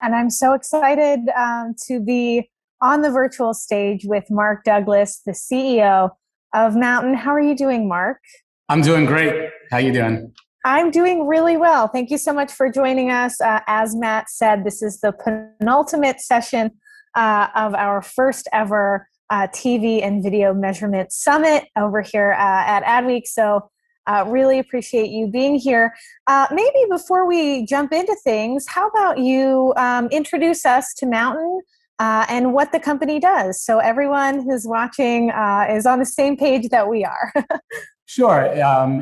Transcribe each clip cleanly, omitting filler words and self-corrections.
And I'm so excited to be on the virtual stage with Mark Douglas, the CEO of Mountain. How are you doing, Mark? I'm doing great. How you doing? I'm doing really well. Thank you so much for joining us. As Matt said, this is the penultimate session of our first ever TV and video measurement summit over here at Adweek. So really appreciate you being here. Maybe before we jump into things, how about you introduce us to Mountain and what the company does, so everyone who's watching is on the same page that we are. Sure.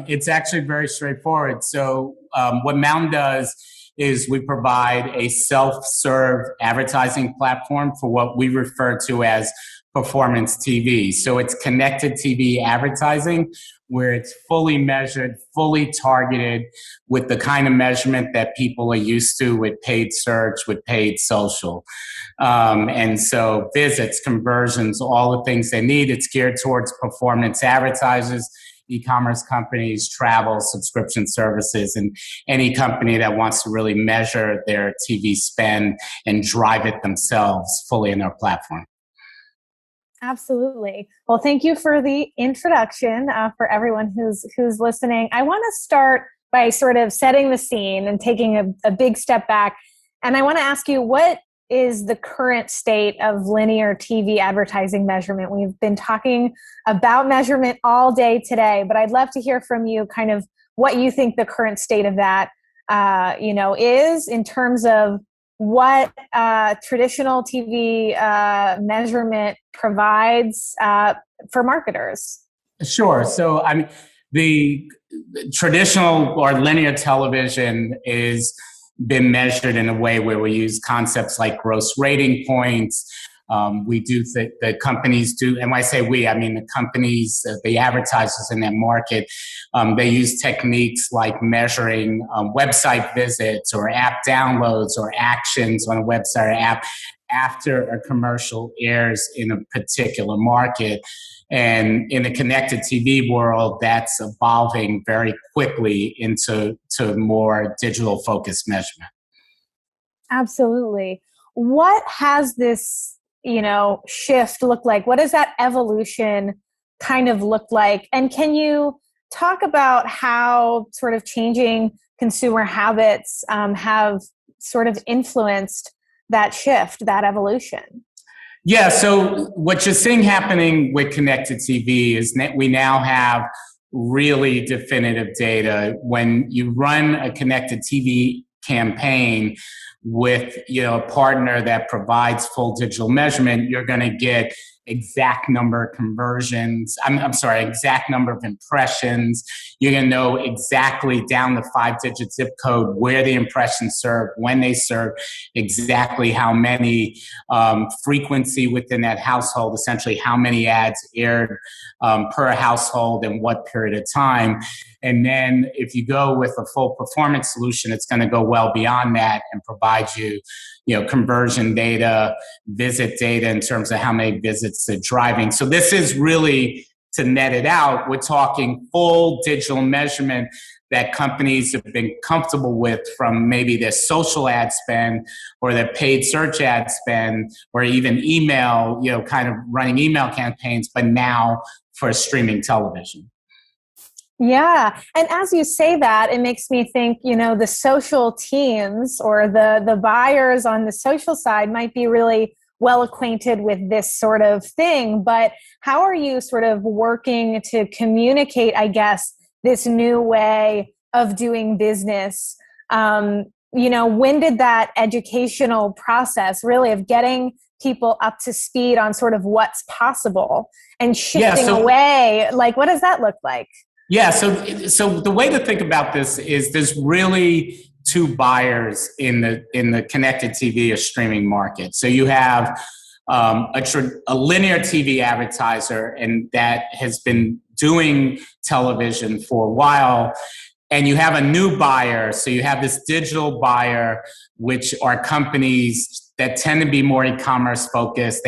It's actually very straightforward. So what Mountain does is we provide a self-serve advertising platform for what we refer to as performance TV. So it's connected TV advertising where it's fully measured, fully targeted with the kind of measurement that people are used to with paid search, with paid social. And so visits, conversions, all the things they need. It's geared towards performance advertisers, e-commerce companies, travel, subscription services, and any company that wants to really measure their TV spend and drive it themselves fully in their platform. Absolutely. Well, thank you for the introduction for everyone who's listening. I want to start by sort of setting the scene and taking a big step back. And I want to ask you, what is the current state of linear TV advertising measurement? We've been talking about measurement all day today, but I'd love to hear from you kind of what you think the current state of that is in terms of what traditional TV measurement provides for marketers. Sure. So, I mean, the traditional or linear television is been measured in a way where we use concepts like gross rating points. We do the companies do, and when I say we, I mean the companies, the advertisers in that market, they use techniques like measuring website visits or app downloads or actions on a website or app after a commercial airs in a particular market. And in the connected TV world, that's evolving very quickly into more digital focused measurement. Absolutely. What has this, shift look like? What does that evolution kind of look like? And can you talk about how sort of changing consumer habits have sort of influenced that shift, that evolution? Yeah, so what you're seeing happening with connected TV is that we now have really definitive data. When you run a connected TV campaign with a partner that provides full digital measurement, you're going to get exact number of conversions. Exact number of impressions. You're going to know exactly down the 5-digit zip code where the impressions served, when they served, exactly how many, frequency within that household, essentially how many ads aired per household in what period of time. And then if you go with a full performance solution, it's going to go well beyond that and provide you, conversion data, visit data in terms of how many visits they're driving. So this is really, to net it out, we're talking full digital measurement that companies have been comfortable with from maybe their social ad spend or their paid search ad spend or even email, kind of running email campaigns, but now for streaming television. Yeah. And as you say that, it makes me think, the social teams or the buyers on the social side might be really well acquainted with this sort of thing. But how are you sort of working to communicate, I guess, this new way of doing business? When did that educational process really of getting people up to speed on sort of what's possible and shifting away, like, what does that look like? Yeah, so the way to think about this is there's really two buyers in the connected TV or streaming market. So you have a linear TV advertiser, and that has been doing television for a while. And you have a new buyer. So you have this digital buyer, which are companies that tend to be more e-commerce focused.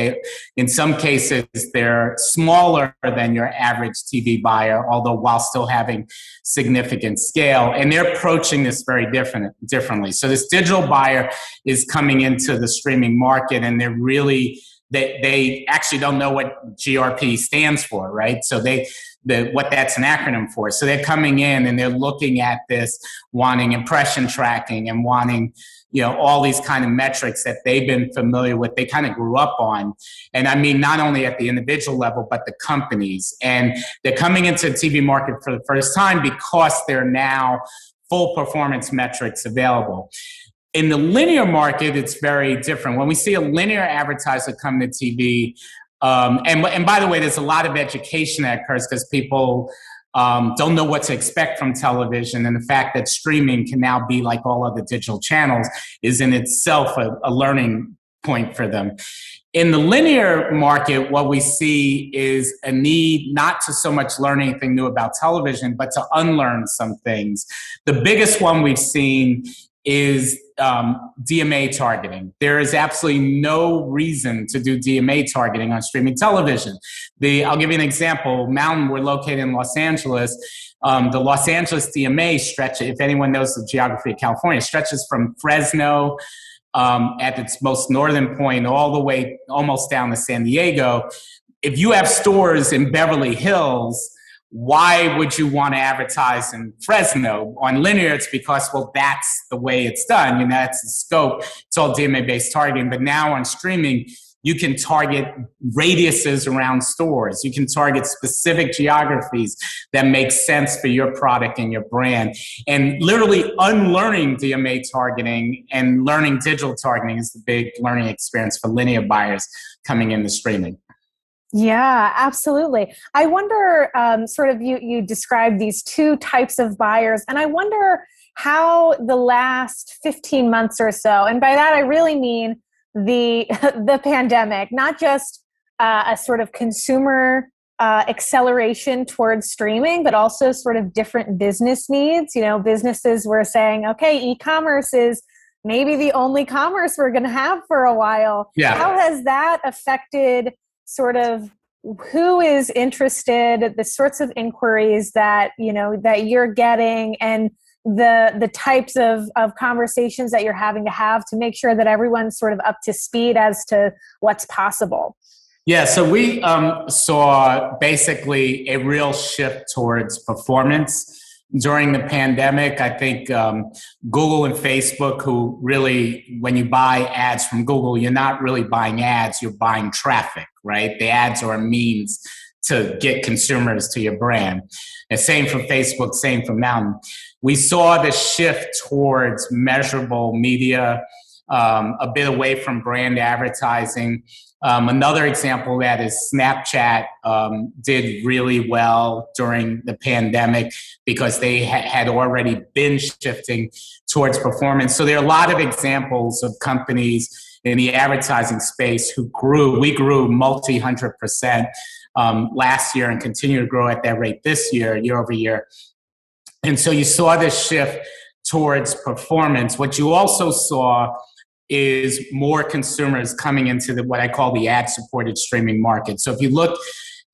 In some cases, they're smaller than your average TV buyer, although while still having significant scale. And they're approaching this very differently. So this digital buyer is coming into the streaming market, and they're really, they actually don't know what GRP stands for, right? So what that's an acronym for. So they're coming in and they're looking at this, wanting impression tracking and wanting, all these kind of metrics that they've been familiar with, they kind of grew up on. And I mean, not only at the individual level, but the companies. And they're coming into the TV market for the first time because there are now full performance metrics available. In the linear market, it's very different. When we see a linear advertiser come to TV, and by the way, there's a lot of education that occurs because people don't know what to expect from television. And the fact that streaming can now be like all other digital channels is in itself a learning point for them. In the linear market, what we see is a need not to so much learn anything new about television, but to unlearn some things. The biggest one we've seen is DMA targeting. There is absolutely no reason to do DMA targeting on streaming television. I'll give you an example. Mountain, we're located in Los Angeles. The Los Angeles DMA stretch, if anyone knows the geography of California, stretches from Fresno at its most northern point all the way almost down to San Diego. If you have stores in Beverly Hills, why would you want to advertise in Fresno? On linear, it's because, well, that's the way it's done. That's the scope. It's all DMA-based targeting. But now on streaming, you can target radiuses around stores. You can target specific geographies that make sense for your product and your brand. And literally unlearning DMA targeting and learning digital targeting is the big learning experience for linear buyers coming into streaming. Yeah, absolutely. I wonder, sort of you described these two types of buyers, and I wonder how the last 15 months or so, and by that I really mean the pandemic, not just a sort of consumer acceleration towards streaming, but also sort of different business needs. Businesses were saying, okay, e-commerce is maybe the only commerce we're going to have for a while. Yeah. How has that affected sort of who is interested, the sorts of inquiries that you're getting, and the types of conversations that you're having to have to make sure that everyone's sort of up to speed as to what's possible? Yeah, so we saw basically a real shift towards performance during the pandemic. I think Google and Facebook, who really, when you buy ads from Google, you're not really buying ads, you're buying traffic, right? The ads are a means to get consumers to your brand. And same for Facebook, same for Mountain. We saw the shift towards measurable media, a bit away from brand advertising. Another example of that is Snapchat did really well during the pandemic because they had already been shifting towards performance. So there are a lot of examples of companies in the advertising space who grew. We grew multi-100% last year and continue to grow at that rate this year over year. And so you saw this shift towards performance. What you also saw is more consumers coming into what I call the ad-supported streaming market. So if you look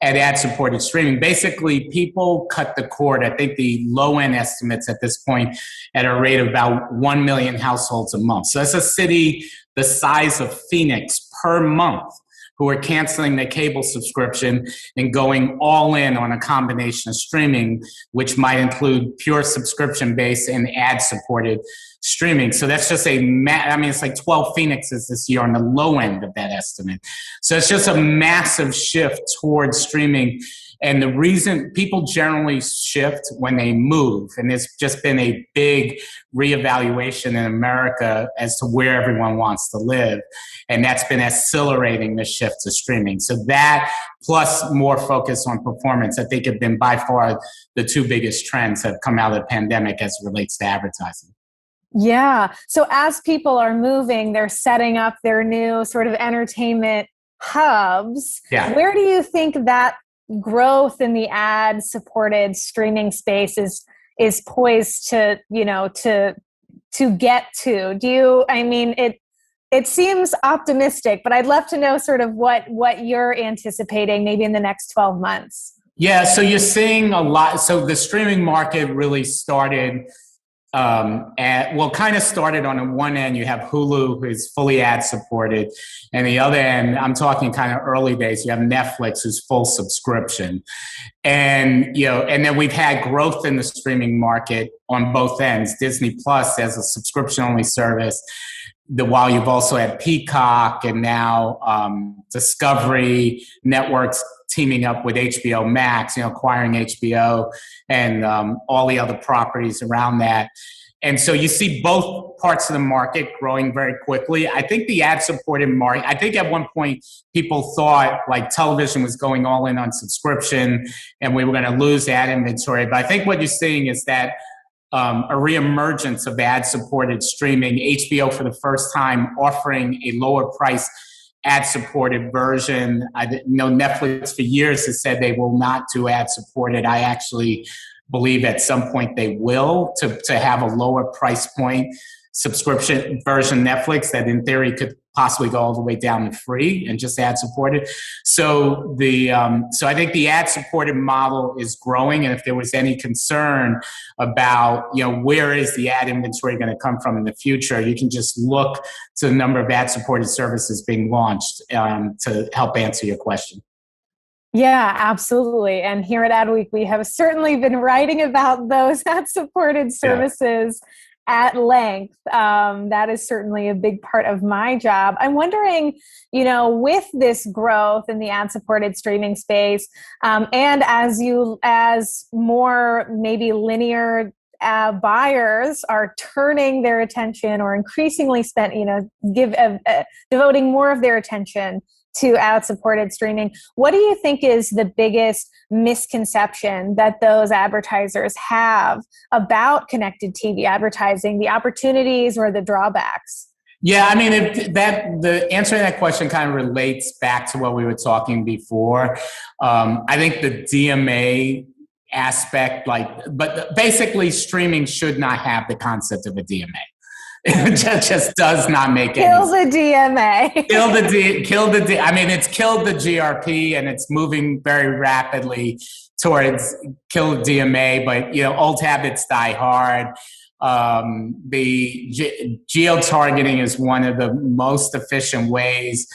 at ad-supported streaming, basically people cut the cord. I think the low-end estimates at this point at a rate of about 1 million households a month. So that's a city the size of Phoenix per month who are canceling their cable subscription and going all in on a combination of streaming, which might include pure subscription-based and ad-supported streaming. So that's just it's like 12 Phoenixes this year on the low end of that estimate. So it's just a massive shift towards streaming. And the reason people generally shift when they move, and there's just been a big reevaluation in America as to where everyone wants to live. And that's been accelerating the shift to streaming. So that plus more focus on performance, I think have been by far the two biggest trends that have come out of the pandemic as it relates to advertising. Yeah. So as people are moving, they're setting up their new sort of entertainment hubs. Yeah. Where do you think that growth in the ad-supported streaming space is poised to get to? It seems optimistic, but I'd love to know sort of what you're anticipating maybe in the next 12 months. Yeah, so you're seeing a lot. So the streaming market really started kind of started on the one end. You have Hulu, who's fully ad supported, and the other end, I'm talking kind of early days. You have Netflix, who's full subscription, and and then we've had growth in the streaming market on both ends. Disney Plus as a subscription only service. While you've also had Peacock and now Discovery Networks teaming up with HBO Max, acquiring HBO and all the other properties around that. And so you see both parts of the market growing very quickly. I think the ad-supported market, I think at one point people thought like television was going all in on subscription and we were going to lose ad inventory. But I think what you're seeing is that a reemergence of ad-supported streaming, HBO for the first time offering a lower price ad-supported version. I know Netflix for years has said they will not do ad-supported. I actually believe at some point they will to have a lower price point subscription version Netflix that in theory could possibly go all the way down to free and just ad supported. So so I think the ad supported model is growing. And if there was any concern about, where is the ad inventory going to come from in the future, you can just look to the number of ad supported services being launched to help answer your question. Yeah, absolutely. And here at Adweek, we have certainly been writing about those ad-supported services at length. That is certainly a big part of my job. I'm wondering, with this growth in the ad-supported streaming space, and as more maybe linear buyers are turning their attention or increasingly devoting more of their attention to ad-supported streaming, what do you think is the biggest misconception that those advertisers have about connected TV advertising, the opportunities or the drawbacks? Yeah, I mean, the answer to that question kind of relates back to what we were talking before. I think the DMA aspect, but basically streaming should not have the concept of a DMA. It just does not make kill any sense. Kill the I mean, it's killed the GRP and it's moving very rapidly towards kill DMA, but old habits die hard. The geo-targeting is one of the most efficient ways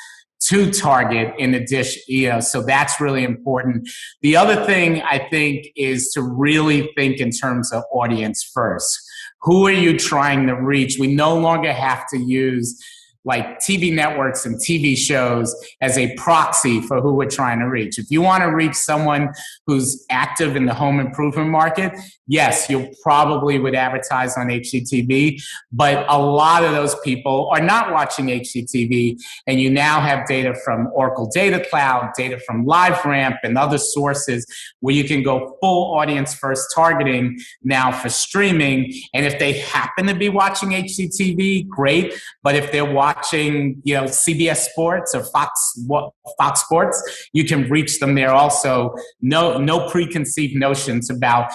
to target in addition, so that's really important. The other thing I think is to really think in terms of audience first. Who are you trying to reach? We no longer have to use like TV networks and TV shows as a proxy for who we're trying to reach. If you want to reach someone who's active in the home improvement market, yes, you probably would advertise on HGTV, but a lot of those people are not watching HGTV, and you now have data from Oracle Data Cloud, data from LiveRamp and other sources where you can go full audience first targeting now for streaming. And if they happen to be watching HGTV, great, but if they're watching CBS Sports or Fox Sports, you can reach them there also. No preconceived notions about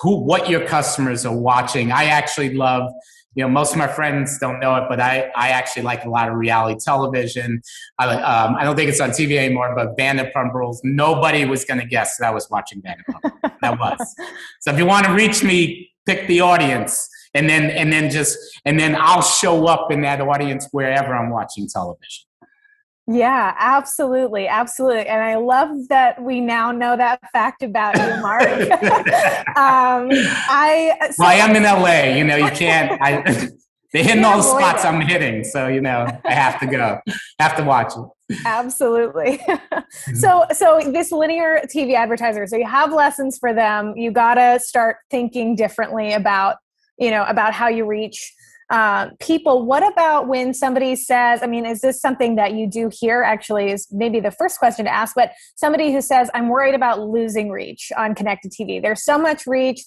what your customers are watching. I actually love, most of my friends don't know it, but I actually like a lot of reality television. I don't think it's on TV anymore, but Vanderpump Rules. Nobody was going to guess that I was watching Vanderpump. That was. So if you want to reach me, pick the audience. And then I'll show up in that audience wherever I'm watching television. Yeah, absolutely. Absolutely. And I love that we now know that fact about you, Mark. I am in LA, you can't, they're hitting all the spots I'm hitting. So, I have to go, have to watch it. Absolutely. So this linear TV advertiser, so you have lessons for them. You got to start thinking differently about how you reach people. What about when somebody says, is this something that you do hear actually is maybe the first question to ask, but somebody who says, I'm worried about losing reach on connected TV. There's so much reach,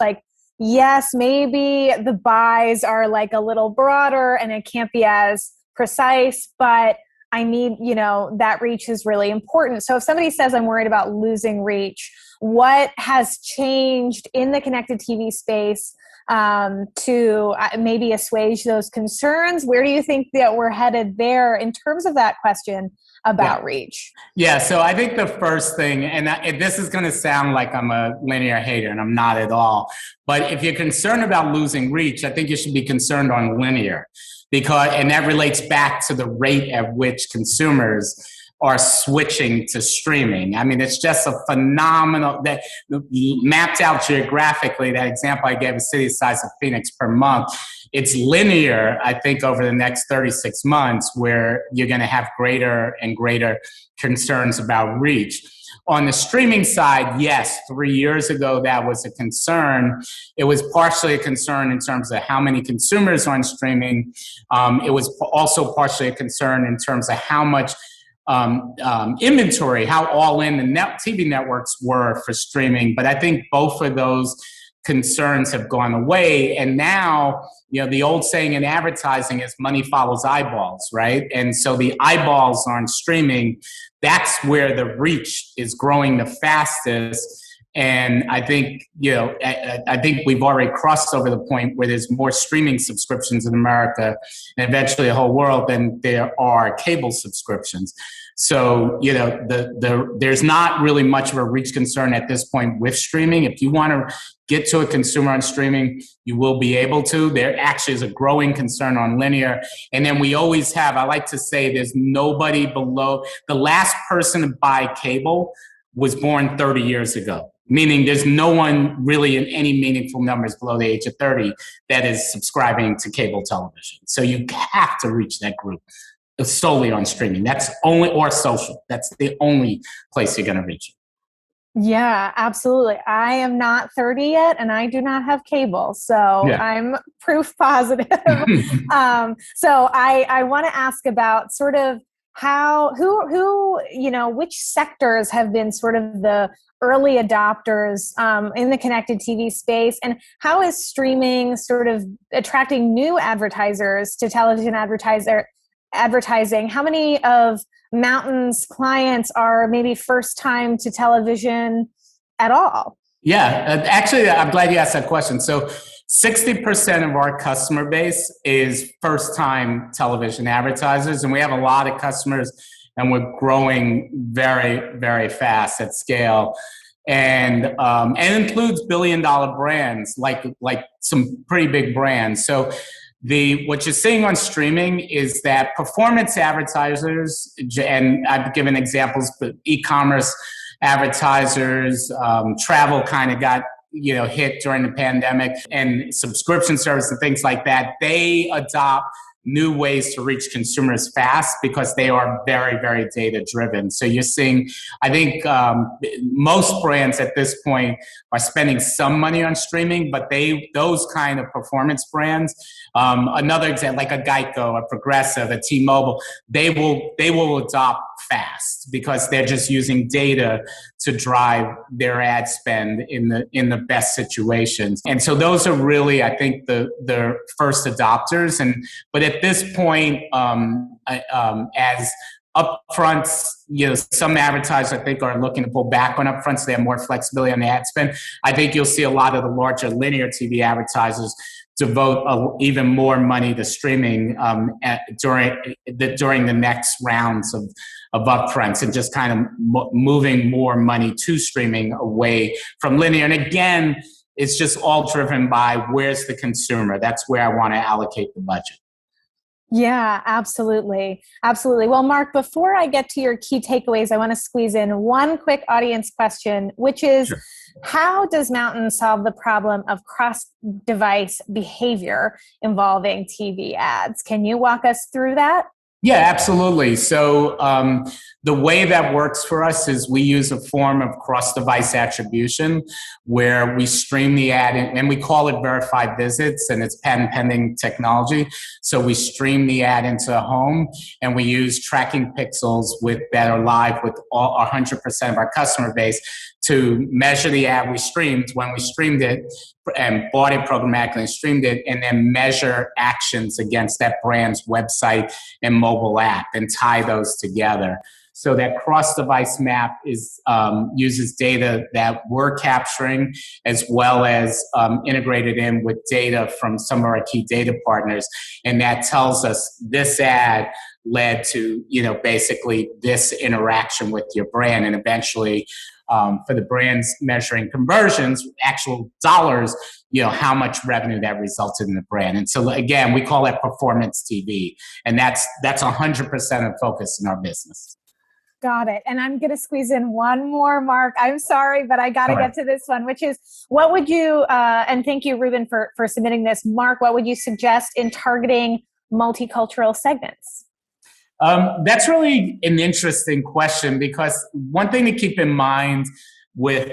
yes, maybe the buys are a little broader and it can't be as precise, but I need, that reach is really important. So if somebody says I'm worried about losing reach, what has changed in the connected TV space to maybe assuage those concerns? Where do you think that we're headed there in terms of that question about reach? Yeah, so I think the first thing, and this is going to sound like I'm a linear hater, and I'm not at all, but if you're concerned about losing reach, I think you should be concerned on linear, and that relates back to the rate at which consumers are switching to streaming. I mean, it's just a phenomenal, that mapped out geographically, that example I gave, a city the size of Phoenix per month. It's linear, I think, over the next 36 months, where you're going to have greater and greater concerns about reach. On the streaming side, yes, 3 years ago, that was a concern. It was partially a concern in terms of how many consumers on streaming. It was also partially a concern in terms of how much inventory, how all in the TV networks were for streaming. But I think both of those concerns have gone away. And now, the old saying in advertising is money follows eyeballs, right? And so the eyeballs on streaming, that's where the reach is growing the fastest. And I think, I think we've already crossed over the point where there's more streaming subscriptions in America and eventually the whole world than there are cable subscriptions. So, there's not really much of a reach concern at this point with streaming. If you want to get to a consumer on streaming, you will be able to. There actually is a growing concern on linear. And then we always have, I like to say, there's nobody below. The last person to buy cable was born 30 years ago. Meaning there's no one really in any meaningful numbers below the age of 30 that is subscribing to cable television. So you have to reach that group solely on streaming. Or social. That's the only place you're going to reach it. Yeah, absolutely. I am not 30 yet, and I do not have cable, so I'm proof positive. So I want to ask about sort of which sectors have been sort of the early adopters in the connected TV space, and how is streaming sort of attracting new advertisers to television advertising? How many of Mountain's clients are maybe first time to television at all? Yeah, actually, I'm glad you asked that question. So 60% of our customer base is first-time television advertisers, and we have a lot of customers, and we're growing very, very fast at scale. And includes billion-dollar brands, like some pretty big brands. So what you're seeing on streaming is that performance advertisers, and I've given examples, but e-commerce advertisers, travel kind of got hit during the pandemic, and subscription service and things like that, they adopt new ways to reach consumers fast because they are very, very data driven. So you're seeing, I think most brands at this point are spending some money on streaming, but those kind of performance brands, another example, like a Geico, a Progressive, a T-Mobile, they will adopt fast because they're just using data to drive their ad spend in the best situations. And so those are really, I think, the first adopters. But at this point, as upfronts, some advertisers I think are looking to pull back on upfronts. They have more flexibility on the ad spend. I think you'll see a lot of the larger linear TV advertisers devote even more money to streaming during the next rounds of upfronts, and just kind of moving more money to streaming away from linear. And again, it's just all driven by where's the consumer. That's where I want to allocate the budget. Yeah, absolutely. Absolutely. Well, Mark, before I get to your key takeaways, I want to squeeze in one quick audience question, which is, sure. How does Mountain solve the problem of cross-device behavior involving TV ads? Can you walk us through that? Yeah, absolutely. So the way that works for us is we use a form of cross-device attribution where we stream the ad, and we call it verified visits, and it's patent-pending technology. So we stream the ad into the home, and we use tracking pixels that are live with all 100% of our customer base to measure the ad we streamed when we streamed it and bought it programmatically and streamed it, and then measure actions against that brand's website and mobile app and tie those together. So that cross-device map is uses data that we're capturing, as well as integrated in with data from some of our key data partners. And that tells us this ad led to, basically this interaction with your brand. And eventually, for the brands measuring conversions, actual dollars, how much revenue that resulted in the brand. And so again, we call that performance TV. And that's 100% of focus in our business. Got it. And I'm going to squeeze in one more, Mark. I'm sorry, but I got to get to this one, which is, what would you, and thank you, Ruben, for submitting this. Mark, what would you suggest in targeting multicultural segments? That's really an interesting question, because one thing to keep in mind with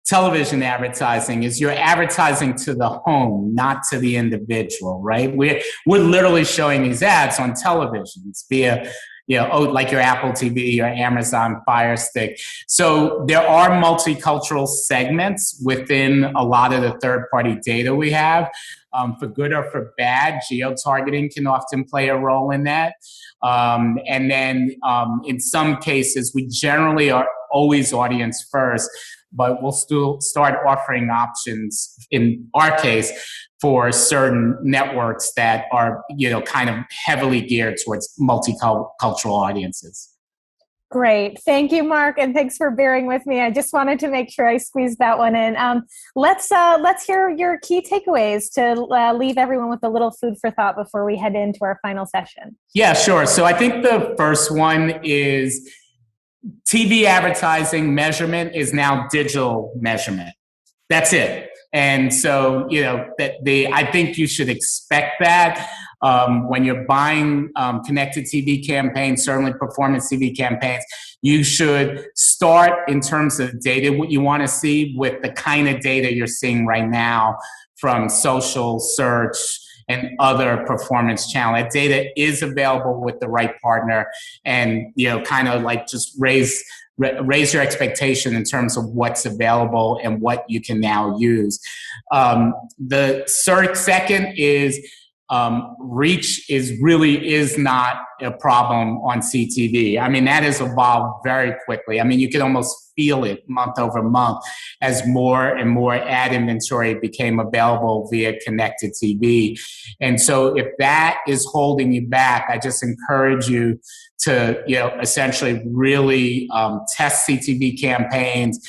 television advertising is you're advertising to the home, not to the individual, right? We're literally showing these ads on televisions via like your Apple TV, your Amazon Fire Stick. So there are multicultural segments within a lot of the third-party data we have. For good or for bad, geo-targeting can often play a role in that. And then in some cases, we generally are always audience first, but we'll still start offering options, in our case, for certain networks that are, kind of heavily geared towards multicultural audiences. Great. Thank you, Mark. And thanks for bearing with me. I just wanted to make sure I squeezed that one in. Let's hear your key takeaways to leave everyone with a little food for thought before we head into our final session. Yeah, sure. So I think the first one is TV advertising measurement is now digital measurement. That's it. And so, I think you should expect that when you're buying connected TV campaigns, certainly performance TV campaigns, you should start in terms of data, what you want to see, with the kind of data you're seeing right now from social, search, and other performance channel. That data is available with the right partner, and kind of like just raise your expectation in terms of what's available and what you can now use. The second is reach is not a problem on CTV. I mean, that has evolved very quickly. I mean, you can almost feel it month over month as more and more ad inventory became available via connected TV. And so if that is holding you back, I just encourage you to, essentially really test CTV campaigns,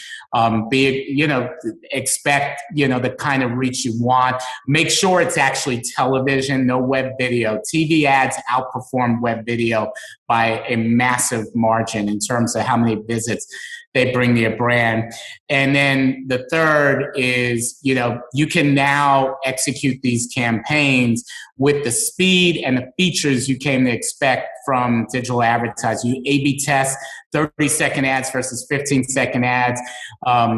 expect, the kind of reach you want. Make sure it's actually television, no web video. TV ads outperform web video by a massive margin in terms of how many visits they bring to your brand. And then the third is, you can now execute these campaigns with the speed and the features you came to expect from digital advertising. You A/B test 30-second ads versus 15-second ads.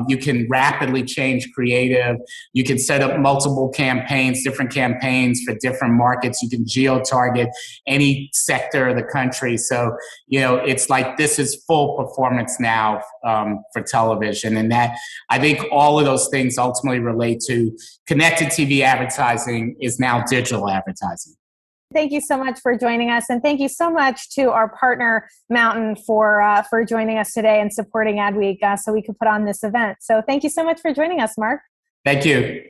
You can rapidly change creative. You can set up multiple campaigns, different campaigns for different markets. You can geo-target any sector of the country. So, it's like this is full performance now for television. And that, I think all of those things ultimately relate to connected TV advertising is now digital advertising. Thank you so much for joining us. And thank you so much to our partner, Mountain, for joining us today and supporting Adweek so we could put on this event. So thank you so much for joining us, Mark. Thank you.